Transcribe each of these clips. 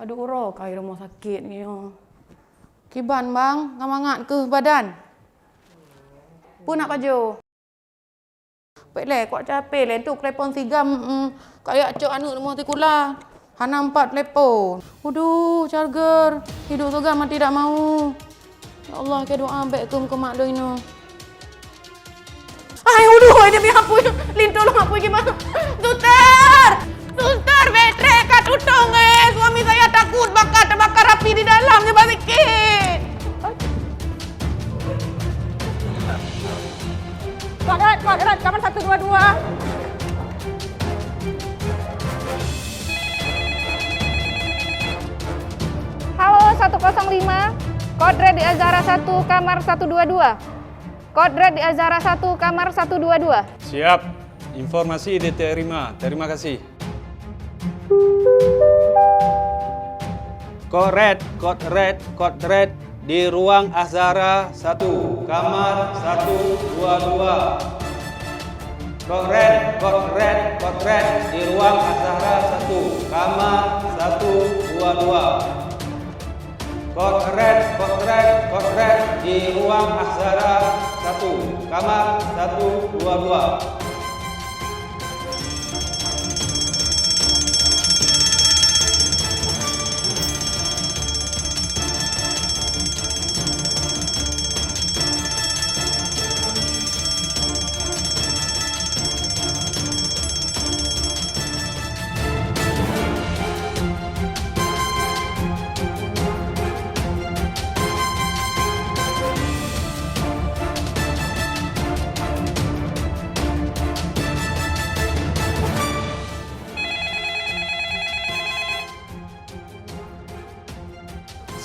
Aduh uro kai rumah sakit ni. Kiban bang, ngamangat ke badan. Pun nak kaju. Baik le, kuat capek le tu telepon sigam kayak cok anu rumah tikula. Hana 4 telepon. Aduh, charger. Hidup tu mati tidak mau. Ya Allah, ke doa baik ke mak doi no. Ay, aduh, dia biar apa? Lintolong apa gimana? Suster! Suster, baterai kat tutong Suami saya takut terbakar api di dalam. Cepat sikit. Kod red, kamar 122. Halo 105, kod red di Azhara 1, kamar 122. Kod red di Azhara 1, kamar 122. Siap, informasi diterima. Terima kasih. Kod red di ruang Azhara 1, kamar 122. Kod red di ruang Azhara 1, kamar 122. Kod red di ruang Azhara 1, kamar 122.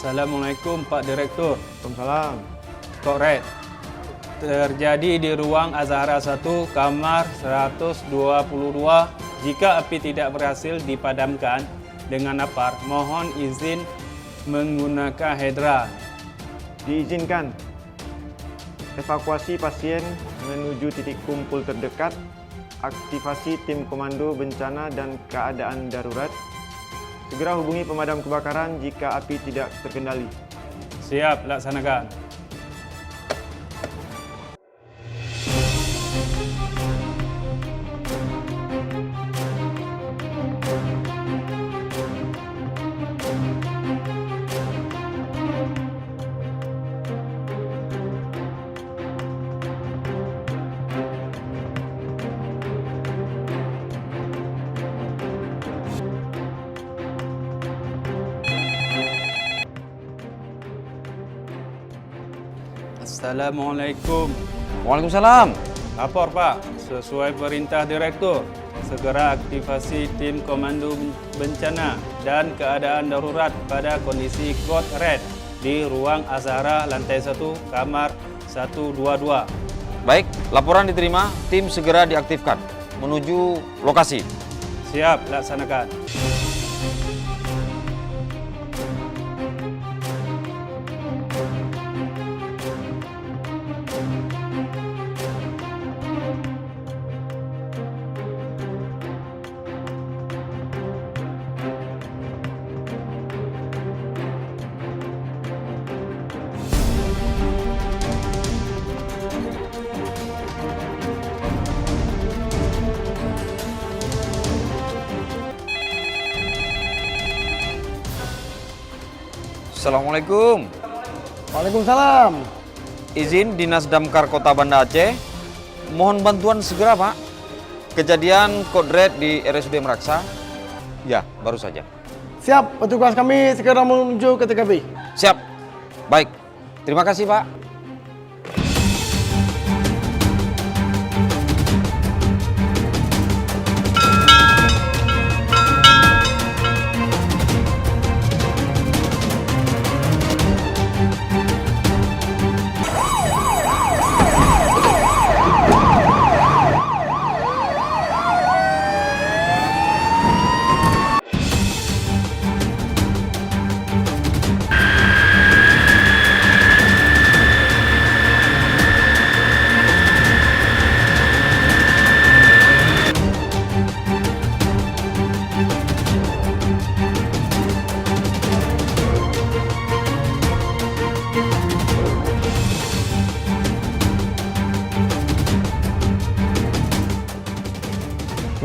Assalamualaikum Pak Direktur. Waalaikumsalam. Kod red terjadi di ruang Azhara 1, kamar 122. Jika api tidak berhasil dipadamkan dengan napar, mohon izin menggunakan hidran. Diizinkan. Evakuasi pasien menuju titik kumpul terdekat. Aktivasi tim komando bencana dan keadaan darurat. Segera hubungi pemadam kebakaran jika api tidak terkendali. Siap, laksanakan. Assalamualaikum. Waalaikumsalam. Lapor Pak, sesuai perintah Direktur, segera aktivasi tim komando bencana dan keadaan darurat pada kondisi kod red di ruang Azhara lantai 1, kamar 122. Baik, laporan diterima, tim segera diaktifkan menuju lokasi. Siap, laksanakan. Assalamualaikum. Waalaikumsalam. Izin Dinas Damkar Kota Banda Aceh. Mohon bantuan segera, Pak. Kejadian kod red di RSUD Meraksa. Ya, baru saja. Siap, petugas kami segera menuju ke TKP. Siap. Baik. Terima kasih, Pak.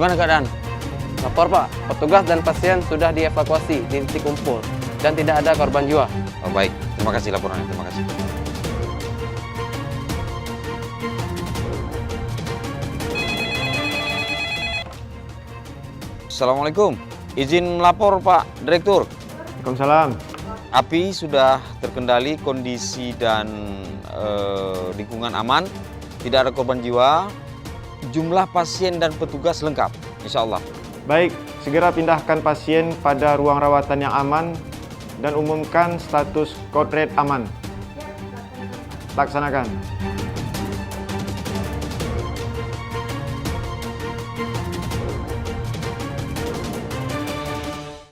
Gimana keadaan? Lapor Pak, petugas dan pasien sudah dievakuasi di titik kumpul dan tidak ada korban jiwa. Oh, baik, terima kasih laporannya, terima kasih. Assalamualaikum, izin melapor Pak Direktur. Waalaikumsalam. Api sudah terkendali, kondisi dan lingkungan aman, tidak ada korban jiwa, jumlah pasien dan petugas lengkap, insya Allah. Baik, segera pindahkan pasien pada ruang rawatan yang aman dan umumkan status code red aman. Laksanakan.